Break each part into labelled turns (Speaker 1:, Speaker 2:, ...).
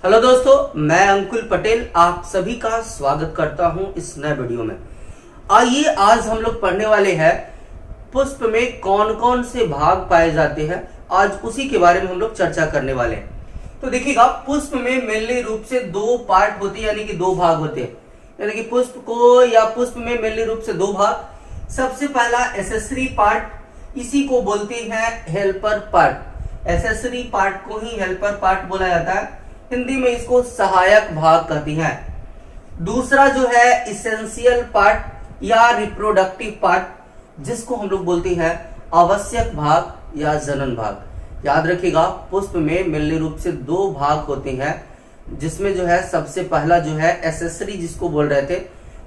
Speaker 1: Hello दोस्तों, मैं अंकुल पटेल आप सभी का स्वागत करता हूं इस नए वीडियो में। आइए आज हम लोग पढ़ने वाले हैं पुष्प में कौन कौन से भाग पाए जाते हैं। आज उसी के बारे में हम लोग चर्चा करने वाले हैं। तो देखिएगा, पुष्प में मेनली रूप से दो पार्ट होते हैं, यानी कि दो भाग होते हैं। यानी कि पुष्प को या पुष्प में मेनली रूप से दो भाग। सबसे पहला एसेसरी पार्ट, इसी को बोलते हैं हेल्पर पार्ट। एसेसरी पार्ट को ही हेल्पर पार्ट बोला जाता है, हिंदी में इसको सहायक भाग कहती हैं। दूसरा जो है इसेंशियल पार्ट या रिप्रोडक्टिव पार्ट, जिसको हम लोग बोलते हैं आवश्यक भाग या जनन भाग। याद रखिएगा, पुष्प में मेनली रूप से दो भाग होते हैं, जिसमें जो है सबसे पहला जो है एसेसरी, जिसको बोल रहे थे,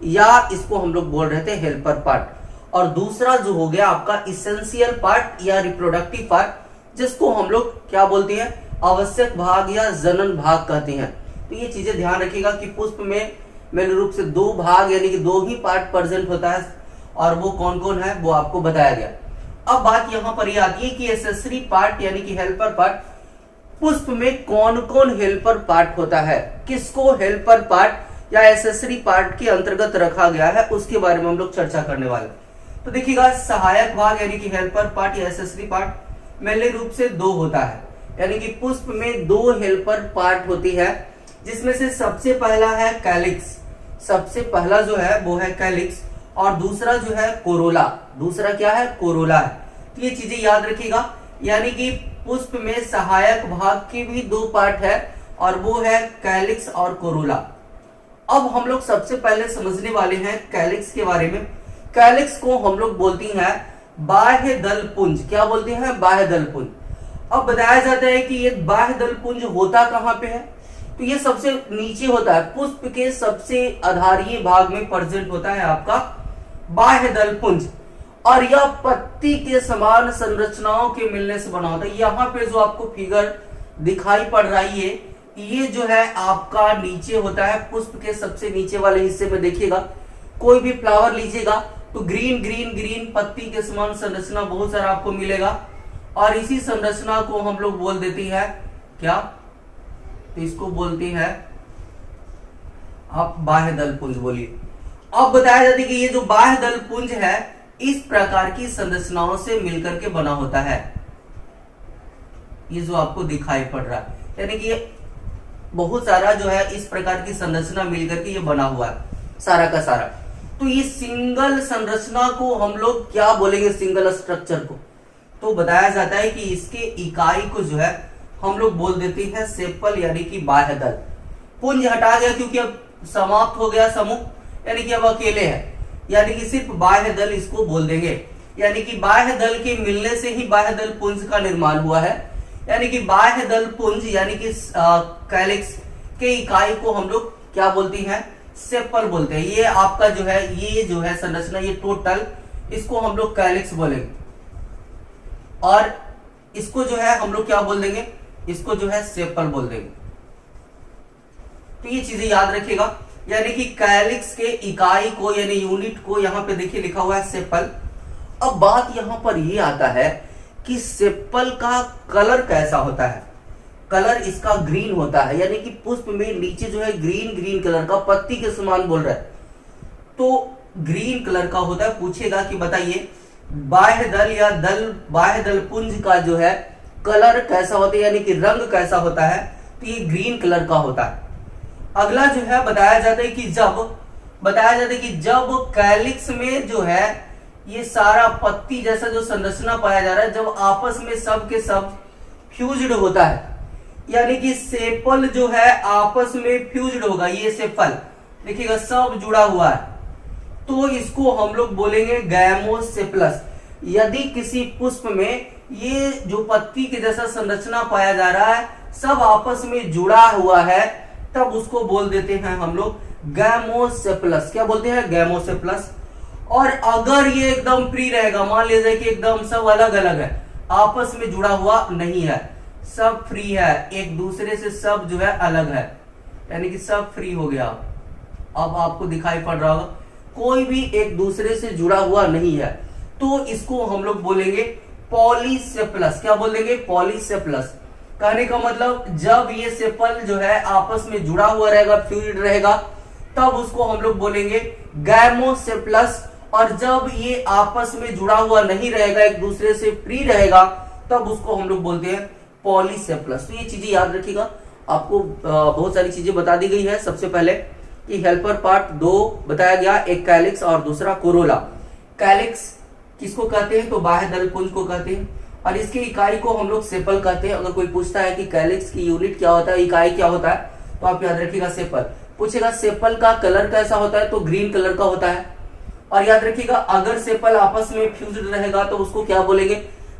Speaker 1: या इसको हम लोग बोल रहे थे हेल्पर पार्ट। और दूसरा जो हो गया आपका इसेंशियल पार्ट या रिप्रोडक्टिव पार्ट, जिसको हम लोग क्या बोलते हैं आवश्यक भाग या जनन भाग कहते हैं। तो ये चीजें ध्यान रखिएगा कि पुष्प में मेन रूप से दो भाग यानी कि दो ही पार्ट प्रेजेंट होता है, और वो कौन कौन है वो आपको बताया गया। अब बात यहां पर ये आती है कि एसेसरी पार्ट यानी कि हेल्पर पार्ट, पुष्प में कौन कौन हेल्पर पार्ट होता है, किसको हेल्पर पार्ट या एसेसरी पार्ट के अंतर्गत रखा गया है, उसके बारे में हम लोग चर्चा करने वाले। तो देखिएगा, सहायक भाग यानी कि हेल्पर पार्ट या एसेसरी पार्ट मेनली रूप से दो होता है, यानी कि पुष्प में दो हेल्पर पार्ट होती है, जिसमें से सबसे पहला है कैलिक्स। सबसे पहला जो है वो है कैलिक्स, और दूसरा जो है कोरोला। दूसरा क्या है? कोरोला है। तो ये चीजें याद रखिएगा, यानी कि पुष्प में सहायक भाग के भी दो पार्ट है, और वो है कैलिक्स और कोरोला। अब हम लोग सबसे पहले समझने वाले हैं कैलिक्स के बारे में। कैलिक्स को हम लोग बोलती हैं बाह्य दल पुंज। क्या बोलते हैं? बाह्य दल पुंज। अब बताया जाता है कि ये बाह्य दल पुंज होता कहां पे है? तो ये सबसे नीचे होता है, पुष्प के सबसे आधारीय भाग में प्रेजेंट होता है आपका बाह्य दल पुंज, और यह पत्ती के समान संरचनाओं के मिलने से बना होता है। यहाँ पे जो आपको फिगर दिखाई पड़ रही है, ये जो है आपका नीचे होता है, पुष्प के सबसे नीचे वाले हिस्से में देखिएगा, कोई भी फ्लावर लीजिएगा तो ग्रीन ग्रीन ग्रीन पत्ती के समान संरचना बहुत सारा आपको मिलेगा, और इसी संरचना को हम लोग बोल देती है क्या? तो इसको बोलते हैं आप बाह्य दल पुंज। बोलिए। अब बताया जाता है कि ये जो बाह्य दल पुंज है, इस प्रकार की संरचनाओं से मिलकर के बना होता है। ये जो आपको दिखाई पड़ रहा है, यानी कि ये बहुत सारा जो है इस प्रकार की संरचना मिलकर के ये बना हुआ है सारा का सारा। तो ये सिंगल संरचना को हम लोग क्या बोलेंगे? सिंगल स्ट्रक्चर को। तो बताया जाता है कि इसके इकाई को जो है हम लोग बोल देते हैं सेपल, यानी कि बाह्य दल। पुंज हटा गया क्योंकि अब समाप्त हो गया समूह, यानी कि अब अकेले है, यानी कि सिर्फ बाह्य दल इसको बोल देंगे। यानी कि बाह्य दल के मिलने से ही बाह्य दल पुंज का निर्माण हुआ है, यानी कि बाह्य दल पुंज यानी कि कैलिक्स के इकाई को हम लोग क्या बोलते हैं? सेपल बोलते हैं। ये आपका जो है ये जो है संरचना, ये टोटल, इसको हम लोग कैलिक्स बोलेंगे, और इसको जो है हम लोग क्या बोल देंगे? इसको जो है सेपल बोल देंगे। तो ये चीजें याद रखिएगा, यानी कि कैलिक्स के इकाई को यानी यूनिट को यहां पे देखिए लिखा हुआ है सेपल। अब बात यहां पर ये आता है कि सेपल का कलर कैसा होता है? कलर इसका ग्रीन होता है, यानी कि पुष्प में नीचे जो है ग्रीन ग्रीन कलर का, पत्ती के समान बोल रहा है, तो ग्रीन कलर का होता है। पूछेगा कि बताइए बाह्य दल या बाह्य दल पुंज का जो है कलर कैसा होता है, यानी कि रंग कैसा होता है? तो ये ग्रीन कलर का होता है। अगला जो है बताया जाता है कि जब कैलिक्स में जो है ये सारा पत्ती जैसा जो संरचना पाया जा रहा है, जब आपस में सब के सब फ्यूज्ड होता है, यानी कि सेपल जो है आपस में फ्यूज्ड होगा, ये सेपल देखिएगा सब जुड़ा हुआ है, तो इसको हम लोग बोलेंगे गैमोसेपलस। यदि किसी पुष्प में ये जो पत्ती के जैसा संरचना पाया जा रहा है सब आपस में जुड़ा हुआ है, तब उसको बोल देते हैं हम लोग गैमोसेपलस। क्या बोलते हैं? गैमोसेपलस। और अगर ये एकदम फ्री रहेगा, मान लीजिए कि एकदम सब अलग अलग है, आपस में जुड़ा हुआ नहीं है, सब फ्री है, एक दूसरे से सब जो है अलग है, यानी कि सब फ्री हो गया। अब आपको दिखाई पड़ रहा होगा कोई भी एक दूसरे से जुड़ा हुआ नहीं है, तो इसको हम लोग बोलेंगे पॉलीसेप्लस। क्या बोलेंगे? पॉलीसेप्लस। कहने का मतलब जब ये सेपल जो है आपस में जुड़ा हुआ रहेगा, फ्यूज्ड रहेगा, तब उसको हम लोग बोलेंगे गैमोसेप्लस। और जब ये आपस में जुड़ा हुआ नहीं रहेगा, एक दूसरे से फ्री रहेगा, तब उसको हम लोग बोलते हैं पॉलीसेप्लस। तो ये चीजें याद रखिएगा। आपको बहुत सारी चीजें बता दी गई है। सबसे पहले कि हेल्पर पार्ट दो बताया गया, एक कैलिक्स और दूसरा कोरोला। कैलिक्स किसको कहते हैं? तो बाह्य दलपुंज को कहते हैं, और इसकी इकाई को हम लोग सेपल कहते हैं। अगर कोई पूछता है कि कैलिक्स की यूनिट क्या होता है, इकाई क्या होता है, तो आप याद रखिएगा सेपल। पूछेगा सेपल का कलर कैसा होता है, तो ग्रीन कलर का होता है। और याद रखिएगा अगर सेपल आपस में फ्यूज्ड रहेगा तो उसको क्या बोलेंगे?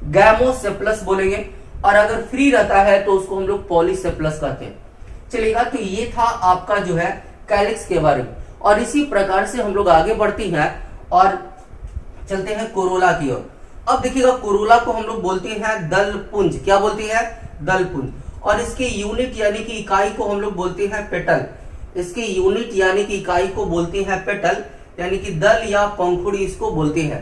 Speaker 1: गैमोसेप्लस बोलेंगे। और अगर फ्री रहता है तो उसको हम लोग पॉलीसेप्लस कहते हैं। चलिएगा, तो ये था आपका जो है कैलिक्स के बारे में। और इसी प्रकार से हम लोग आगे बढ़ते हैं और चलते हैं कोरोला की ओर। अब देखिएगा कोरोला को हम लोग बोलते हैं दलपुंज। क्या बोलते हैं? दलपुंज। और इसके यूनिट यानी कि इकाई को हम लोग बोलते हैं पेटल। इसके यूनिट यानी कि इकाई को बोलते हैं पेटल, यानी कि दल या पंखुड़ी इसको बोलते हैं।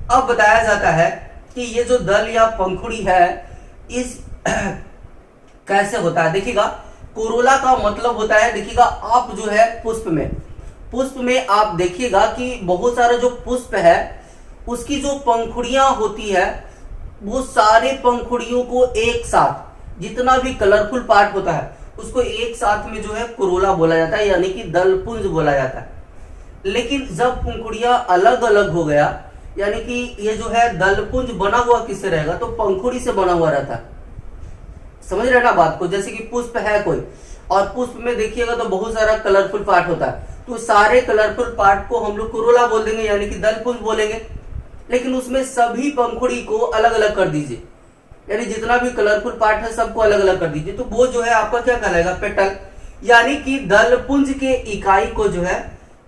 Speaker 1: अब बताया जाता है कि ये जो दल या पंखुड़ी है इस कैसे होता है। देखिएगा कोरोला का मतलब होता है, देखिएगा आप जो है पुष्प में आप देखिएगा कि बहुत सारा जो पुष्प है उसकी जो पंखुड़ियां होती है, वो सारे पंखुड़ियों को एक साथ, जितना भी कलरफुल पार्ट होता है उसको एक साथ में जो है कोरोला बोला जाता है, यानी कि दलपुंज बोला जाता है। लेकिन जब पंखुड़ियां अलग अलग हो गया, यानी कि ये जो है दलपुंज बना हुआ किससे रहेगा? तो पंखुड़ी से बना हुआ रहता है। समझ रहे ना बात को? जैसे कि पुष्प है कोई, और पुष्प में देखिएगा तो बहुत सारा कलरफुल पार्ट होता है, तो सारे कलरफुल पार्ट को हम लोग कोरोला बोल देंगे, यानी कि दलपुंज बोलेंगे। लेकिन उसमें सभी पंखुड़ी को अलग अलग कर दीजिए, यानी जितना भी कलरफुल पार्ट है सबको अलग अलग कर दीजिए, तो वो जो है आपका क्या कहलाएगा? पेटल। यानी कि दलपुंज के इकाई को जो है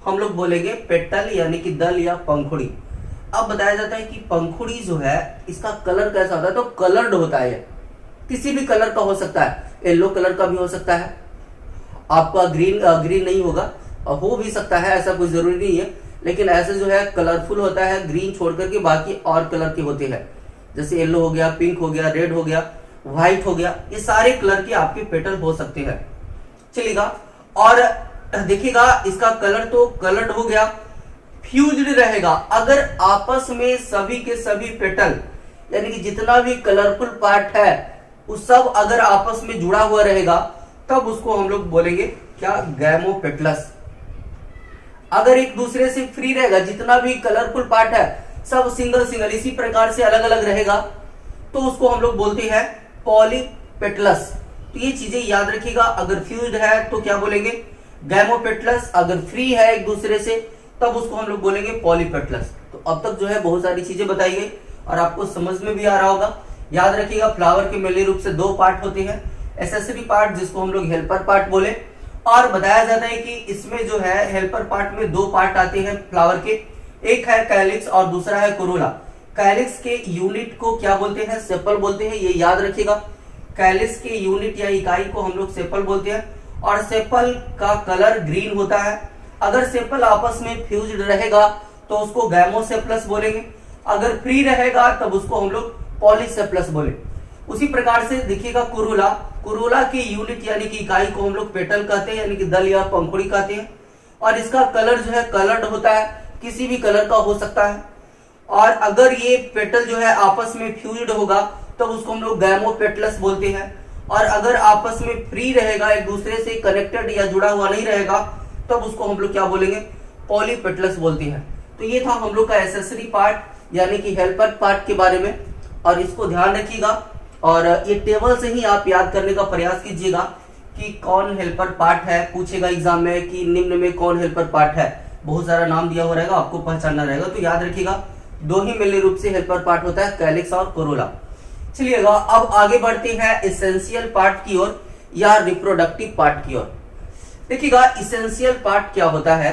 Speaker 1: हम लोग बोलेंगे पेटल, यानी कि दल या पंखुड़ी। अब बताया जाता है कि पंखुड़ी जो है इसका कलर कैसा होता है? तो कलर्ड होता है। किसी भी कलर का हो सकता है, येलो कलर का भी हो सकता है, आपका ग्रीन नहीं होगा, हो भी सकता है, ऐसा कोई जरूरी नहीं है। लेकिन ऐसे जो है कलरफुल होता है, ग्रीन छोड़ करके बाकी और कलर के होते हैं, जैसे येलो हो गया, पिंक हो गया, रेड हो गया, व्हाइट हो गया, ये सारे कलर के आपके पेटल हो सकते हैं। चलिएगा, और देखिएगा इसका कलर तो कलर्ड हो गया, फ्यूज्ड रहेगा। अगर आपस में सभी के सभी पेटल, यानी कि जितना भी कलरफुल पार्ट है उस सब अगर आपस में जुड़ा हुआ रहेगा, तब उसको हम लोग बोलेंगे क्या? गैमोपेटलस। अगर एक दूसरे से फ्री रहेगा, जितना भी कलरफुल पार्ट है सब सिंगल सिंगल इसी प्रकार से अलग अलग रहेगा, तो उसको हम लोग बोलते हैं पॉलीपेटलस। तो ये चीजें याद रखिएगा। अगर फ्यूज्ड है तो क्या बोलेंगे? गैमोपेटलस। अगर फ्री है एक दूसरे से तब उसको हम लोग बोलेंगे पॉलीपेटलस। तो अब तक जो है बहुत सारी चीजें बताई गई और आपको समझ में भी आ रहा होगा। याद रखिएगा फ्लावर के मेनली रूप से दो पार्ट होते हैं, एसेसरी पार्ट जिसको हम लोग हेल्पर पार्ट बोले, और बताया जाता है कि इसमें जो है हेल्पर पार्ट में दो पार्ट आते हैं फ्लावर के, एक है कैलिक्स और दूसरा है कोरोला। कैलिक्स के यूनिट को क्या बोलते हैं? सेपल बोलते हैं, ये याद रखिएगा। कैलिक्स के यूनिट या इकाई को हम लोग सेपल बोलते हैं, और सेपल का कलर ग्रीन होता है। अगर सेपल आपस में फ्यूज्ड रहेगा तो उसको गैमोसेप्लस बोलेंगे, अगर फ्री रहेगा तब उसको हम लोग पॉलीसेप्लस बोले। उसी प्रकार से देखिएगा कोरोला की यूनिट यानी कि इकाई को हम लोग पेटल कहते हैं, यानी कि दल या पंखुड़ी कहते हैं। और इसका कलर जो है कलर्ड होता है, किसी भी कलर का हो सकता है। और अगर ये पेटल जो है आपस में फ्यूज्ड होगा तब उसको हम लोग गैमोपेटलस बोलते हैं। और अगर आपस में फ्री रहेगा, एक दूसरे से कनेक्टेड या जुड़ा हुआ नहीं रहेगा, तब उसको हम लोग क्या बोलेंगे? पॉलीपेटलस बोलते हैं। तो ये था हम लोग का एसेसरी पार्ट यानी कि हेल्पर पार्ट के बारे में, और इसको ध्यान रखिएगा। और ये टेबल से ही आप याद करने का प्रयास कीजिएगा कि कौन हेल्पर पार्ट है। पूछेगा एग्जाम में कि निम्न में कौन हेल्पर पार्ट है, बहुत सारा नाम दिया हुआ रहेगा, आपको पहचानना रहेगा। तो याद रखिएगा दो ही मेनली रूप से हेल्पर पार्ट होता है, कैलिक्स और कोरोला। चलिएगा अब आगे बढ़ते हैं एसेंशियल पार्ट की ओर या रिप्रोडक्टिव पार्ट की ओर। देखिएगा एसेंशियल पार्ट क्या होता है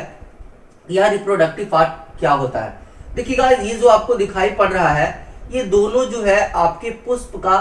Speaker 1: या रिप्रोडक्टिव पार्ट क्या होता है। देखिएगा ये जो आपको दिखाई पड़ रहा है, ये दोनों जो है आपके पुष्प का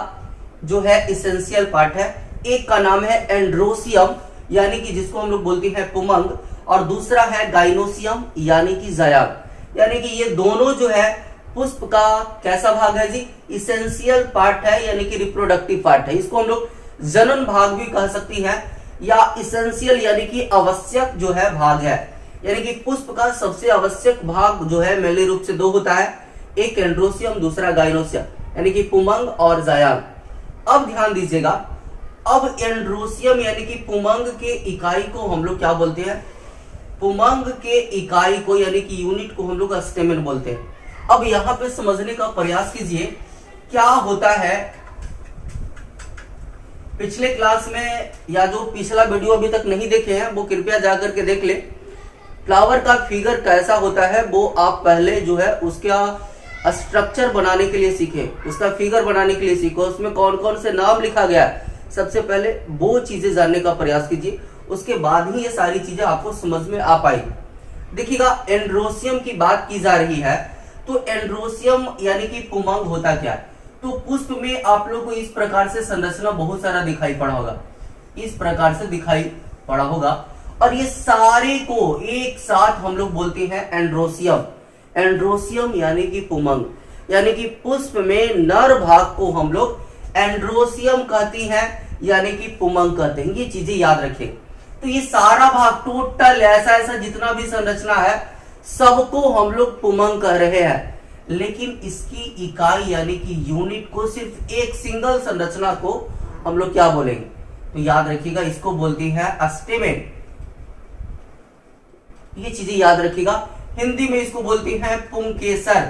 Speaker 1: जो है एसेंशियल पार्ट है। एक का नाम है एंड्रोसियम यानी कि जिसको हम लोग बोलते हैं पुमंग, और दूसरा है गाइनोसियम यानी कि जायब। यानी कि ये दोनों जो है पुष्प का कैसा भाग है जी? एसेंशियल पार्ट है, यानी कि रिप्रोडक्टिव पार्ट है। इसको हम लोग जनन भाग भी कह सकती हैं, या इसेंशियल यानी कि आवश्यक जो है भाग है। यानी कि पुष्प का सबसे आवश्यक भाग जो है मेनली रूप से दो होता है, एक एंड्रोसियम, दूसरा गाइनोसियम, यानी कि पुमंग और जायांग। अब ध्यान दीजिएगा, अब एंड्रोसियम यानी कि पुमंग के इकाई को हम लोग क्या बोलते हैं, पुमंग के इकाई को यानी कि यूनिट को हम लोग स्टेमेन बोलते हैं। अब यहां पे समझने का प्रयास कीजिए क्या होता है। पिछले क्लास में या जो पिछला वीडियो अभी तक नहीं देखे हैं वो कृपया जाकर के देख ले। फ्लावर का फिगर कैसा होता है वो आप पहले जो है उसका स्ट्रक्चर बनाने के लिए सीखे, उसका फिगर बनाने के लिए सीखो, उसमें कौन कौन से नाम लिखा गया है, सबसे पहले वो चीजें जानने का प्रयास कीजिए, उसके बाद ही ये सारी चीजें आपको समझ में आ पाएगी। देखिएगा, एंड्रोसियम की बात की जा रही है, तो एंड्रोसियम यानी कि पुमंग होता क्या है। तो पुष्प में आप लोग को इस प्रकार से संरचना बहुत सारा दिखाई पड़ा होगा, इस प्रकार से दिखाई पड़ा होगा, और ये सारे को एक साथ हम लोग बोलते हैं एंड्रोसियम। एंड्रोसियम यानी कि पुमंग, यानी कि पुष्प में नर भाग को हम लोग एंड्रोसियम कहते हैं, यानी कि पुमंग कहते हैं। ये चीजें याद रखें। तो ये सारा भाग टोटल ऐसा ऐसा जितना भी संरचना है सबको हम लोग पुमंग कह रहे हैं, लेकिन इसकी इकाई यानी कि यूनिट को, सिर्फ एक सिंगल संरचना को हम लोग क्या बोलेंगे, तो याद रखिएगा, इसको बोलती है स्टेमेन। ये चीजें याद रखिएगा। हिंदी में इसको बोलती हैं पुंकेसर।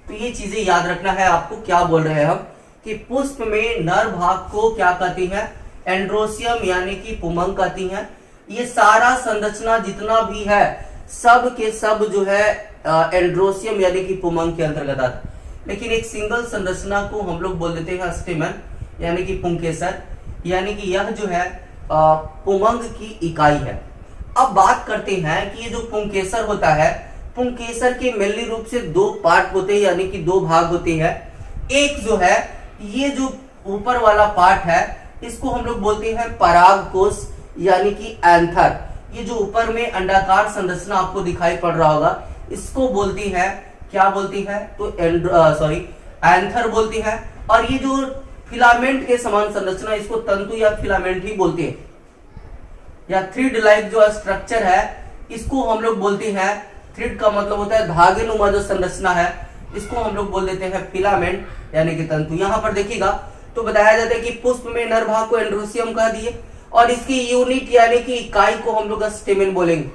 Speaker 1: तो ये चीजें याद रखना है आपको, क्या बोल रहे हैं हम कि पुष्प में नर भाग को क्या कहती हैं, एंड्रोसियम यानी कि पुमंग कहती हैं। ये सारा संरचना जितना भी है सब के सब जो है एंड्रोसियम यानी कि पुमंग के अंतर्गत आता है, लेकिन एक सिंगल संरचना को हम लोग बोल देते हैं स्टेमन यानी कि पुंकेसर, यानी कि यह जो है पुमंग की इकाई है। अब बात करते हैं कि ये जो पुंकेसर होता है, पुंकेसर के मेनली रूप से दो पार्ट होते हैं, यानी कि दो भाग होते हैं। एक जो है ये जो ऊपर वाला पार्ट है इसको हम लोग बोलते हैं परागकोश यानी कि एंथर। ये जो ऊपर में अंडाकार संरचना आपको दिखाई पड़ रहा होगा इसको बोलती है, क्या बोलती है, तो एंथर बोलती है। और ये जो फिलामेंट के समान संरचना इसको तंतु या फिलामेंट ही बोलते हैं, या थ्रेड लाइक जो स्ट्रक्चर है इसको हम लोग बोलते हैं, थ्रेड का मतलब होता है धागे नुमा जो संरचना है, इसको हम लोग बोल देते हैं फिलामेंट यानी कि तंतु। यहाँ पर देखिएगा तो बताया जाता है कि पुष्प में नर भाग को एंड्रोसियम कह दिए, और इसकी यूनिट यानी कि इकाई को हम लोग स्टेमेन बोलेंगे।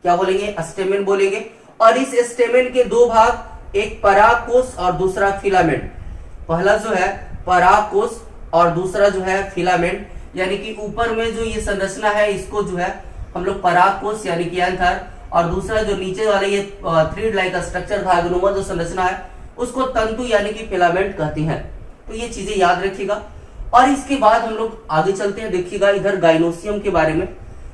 Speaker 1: क्या बोलेंगे, स्टेमेन बोलेंगे। और इस स्टेमेन के दो भाग, एक परागकोश और दूसरा फिलामेंट। पहला जो है परागकोश और दूसरा जो है फिलामेंट, यानी कि ऊपर में जो ये संरचना है इसको जो है हम लोग परागकोश यानी कि एंथर, और दूसरा जो नीचे वाला ये थ्रेड लाइक स्ट्रक्चर धागनुमा जो संरचना है उसको तंतु यानी कि फिलामेंट कहती हैं। तो ये चीजें याद रखिएगा। और इसके बाद हम लोग आगे चलते हैं, देखिएगा इधर गाइनोसियम के बारे में।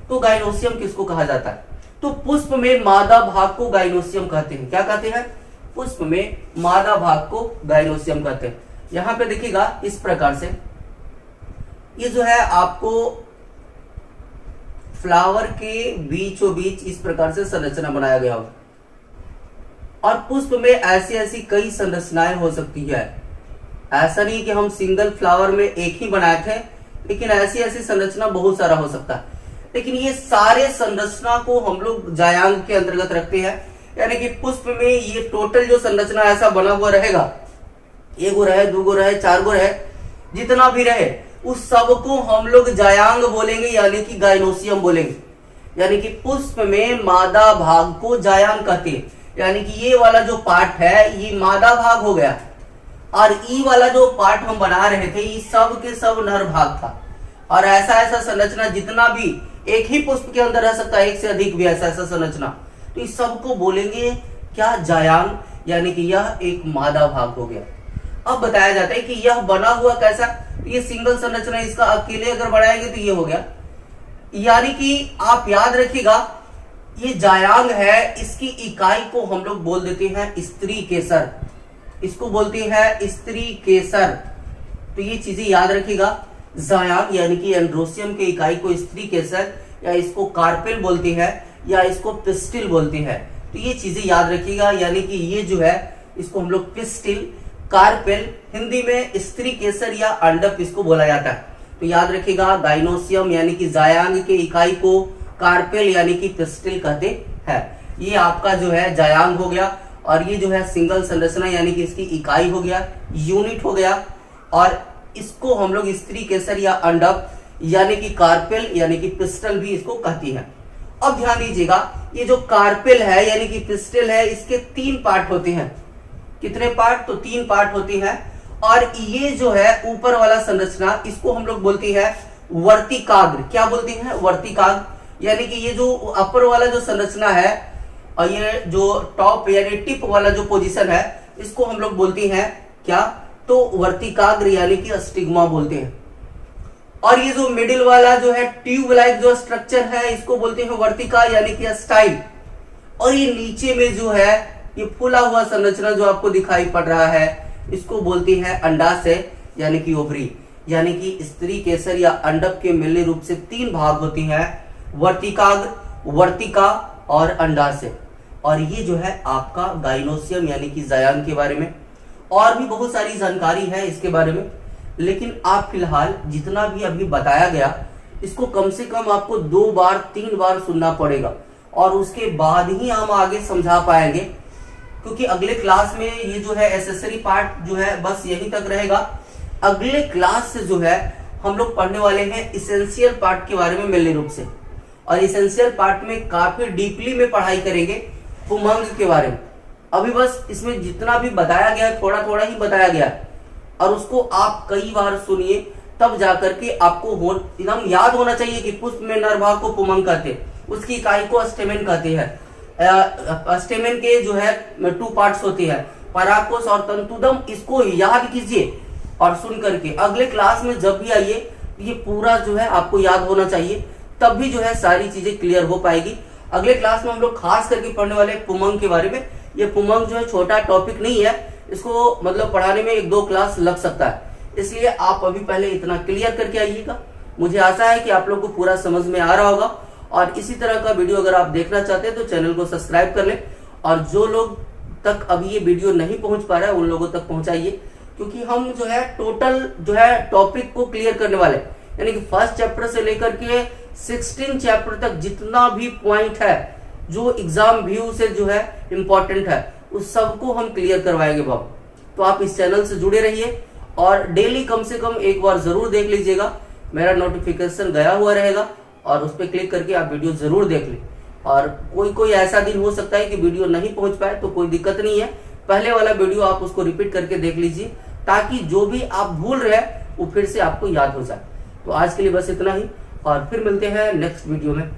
Speaker 1: तो गाइनोसियम किसको कहा जाता है, तो पुष्प में मादा भाग को गाइनोसियम कहते हैं। क्या कहते हैं, पुष्प में मादा भाग को गाइनोसियम कहते हैं। यहां पे देखिएगा इस प्रकार से ये जो है आपको फ्लावर के बीचों बीच इस प्रकार से संरचना बनाया गया होगा, और पुष्प में ऐसी ऐसी कई संरचनाएं हो सकती है। ऐसा नहीं कि हम सिंगल फ्लावर में एक ही बनाए थे, लेकिन ऐसी ऐसी संरचना बहुत सारा हो सकता है। लेकिन ये सारे संरचना को हम लोग जायांग के अंतर्गत रखते हैं, यानी कि पुष्प में ये टोटल जो संरचना ऐसा बना हुआ रहेगा, एक गो रहे, दो गो रहे, चार गो रहे, जितना भी रहे उस सबको हम लोग जायांग बोलेंगे यानी कि गाइनोसियम बोलेंगे। यानी कि पुष्प में मादा भाग को जायांग कहते हैं, यानी कि ये वाला जो पार्ट है ये मादा भाग हो गया, और ई वाला जो पार्ट हम बना रहे थे ये सब के सब नर भाग था। और ऐसा ऐसा संरचना जितना भी एक ही पुष्प के अंदर रह सकता है, एक से अधिक भी ऐसा ऐसा संरचना, तो इस सबको बोलेंगे क्या, जायांग, यानी कि यह एक मादा भाग हो गया। अब बताया जाता है कि यह बना हुआ कैसा, ये सिंगल संरचना, इसका अकेले अगर बढ़ाएंगे तो ये हो गया। यानी कि आप याद रखिएगा ये जायांग है, इसकी इकाई को हम लोग बोल देते हैं स्त्री केसर, इसको बोलते हैं स्त्री केसर। तो ये चीजें याद रखिएगा, जायांग यानी कि एंड्रोसियम के इकाई को स्त्री केसर, या इसको कार्पेल बोलते हैं, या इसको पिस्टिल बोलते हैं। तो ये चीजें याद रखिएगा, यानी कि ये जो है इसको हम लोग पिस्टिल, कार्पेल, हिंदी में स्त्री केसर या अंडक इसको बोला जाता है। तो याद रखिएगा, गाइनोसियम यानी कि जायांग के इकाई को कार्पेल यानी कि पिस्टिल कहते हैं। ये आपका जो है जायांग हो गया, और ये जो है सिंगल संरचना यानी कि इसकी इकाई हो गया, यूनिट हो गया, और इसको हम लोग स्त्री केसर या अंडक यानी कि कार्पेल यानी कि पिस्टल भी इसको कहती है। अब ध्यान दीजिएगा, ये जो कार्पेल है यानी कि पिस्टल है, इसके 3 पार्ट होते हैं। कितने पार्ट? तो 3 पार्ट होती है। और ये जो है ऊपर वाला संरचना, इसको हम लोग बोलती है वर्तिकाग्र। क्या बोलती हैं? वर्तिकाग्र। यानी कि ये जो अपर वाला जो संरचना है और ये जो टॉप यानी टिप वाला जो पोजीशन है, इसको हम लोग बोलती हैं क्या? तो वर्तिकाग्र यानी कि स्टिग्मा बोलते हैं। और ये जो मिडिल वाला जो है ट्यूब लाइक जो स्ट्रक्चर है, इसको बोलते हैं वर्तिका यानी कि स्टाइल। और ये नीचे में जो है ये फूला हुआ संरचना जो आपको दिखाई पड़ रहा है, इसको बोलती है अंडाशय यानी कि ओवरी। यानी कि स्त्री केसर या अंडक के मिलने रूप से 3 भाग होती हैं, वर्तिकाग्र, वर्तिका और अंडाशय। और ये जो है आपका गाइनोसियम यानी कि जायांग के बारे में। और भी बहुत सारी जानकारी है इसके बारे में, लेकिन आप फिलहाल जितना भी अभी बताया गया, इसको कम से कम आपको 2 बार 3 बार सुनना पड़ेगा, और उसके बाद ही हम आगे समझा पाएंगे। क्योंकि अगले क्लास में ये जो है एसेसरी पार्ट जो है बस यहीं तक रहेगा। अगले क्लास से जो है हम लोग पढ़ने वाले हैं इसेंशियल पार्ट के बारे में मिलने रूप से। और इसेंशियल पार्ट में काफी डीपली में पढ़ाई करेंगे पुमंग के बारे में। अभी बस इसमें जितना भी बताया गया थोड़ा थोड़ा ही बताया गया, और उसको आप कई बार सुनिए, तब जाकर के आपको एकदम याद होना चाहिए कि पुष्प में नर भाग को पुमंग कहते हैं, उसकी इकाई को स्टेमेन कहते हैं। स्टेमेन के जो है 2 पार्ट्स होते हैं, पराकोष और तंतुदम। इसको याद कीजिए और सुन करके अगले क्लास में जब भी आइए, ये पूरा जो है आपको याद होना चाहिए, तब भी जो है सारी चीजें क्लियर हो पाएगी। अगले क्लास में हम लोग खास करके पढ़ने वाले पुमंग के बारे में। ये पुमंग जो है छोटा टॉपिक नहीं है, इसको मतलब पढ़ाने में 1-2 क्लास लग सकता है। इसलिए आप अभी पहले इतना क्लियर करके आइएगा। मुझे आशा है कि आप लोग को पूरा समझ में आ रहा होगा। और इसी तरह का वीडियो अगर आप देखना चाहते हैं तो चैनल को सब्सक्राइब कर लें, और जो लोग तक अभी ये वीडियो नहीं पहुंच पा रहा है उन लोगों तक पहुंचाइए, क्योंकि हम जो है टोटल जो है टॉपिक को क्लियर करने वाले, यानी कि फर्स्ट चैप्टर से लेकर के 16 चैप्टर तक जितना भी पॉइंट है जो एग्जाम व्यू से जो है इंपॉर्टेंट है, उस सबको हम क्लियर करवाएंगे बाबू। तो आप इस चैनल से जुड़े रहिए, और डेली कम से कम एक बार जरूर देख लीजिएगा। मेरा नोटिफिकेशन गया हुआ रहेगा, और उस पर क्लिक करके आप वीडियो जरूर देख लें। और कोई ऐसा दिन हो सकता है कि वीडियो नहीं पहुंच पाए, तो कोई दिक्कत नहीं है, पहले वाला वीडियो आप उसको रिपीट करके देख लीजिए, ताकि जो भी आप भूल रहे हैं वो फिर से आपको याद हो जाए। तो आज के लिए बस इतना ही, और फिर मिलते हैं नेक्स्ट वीडियो में।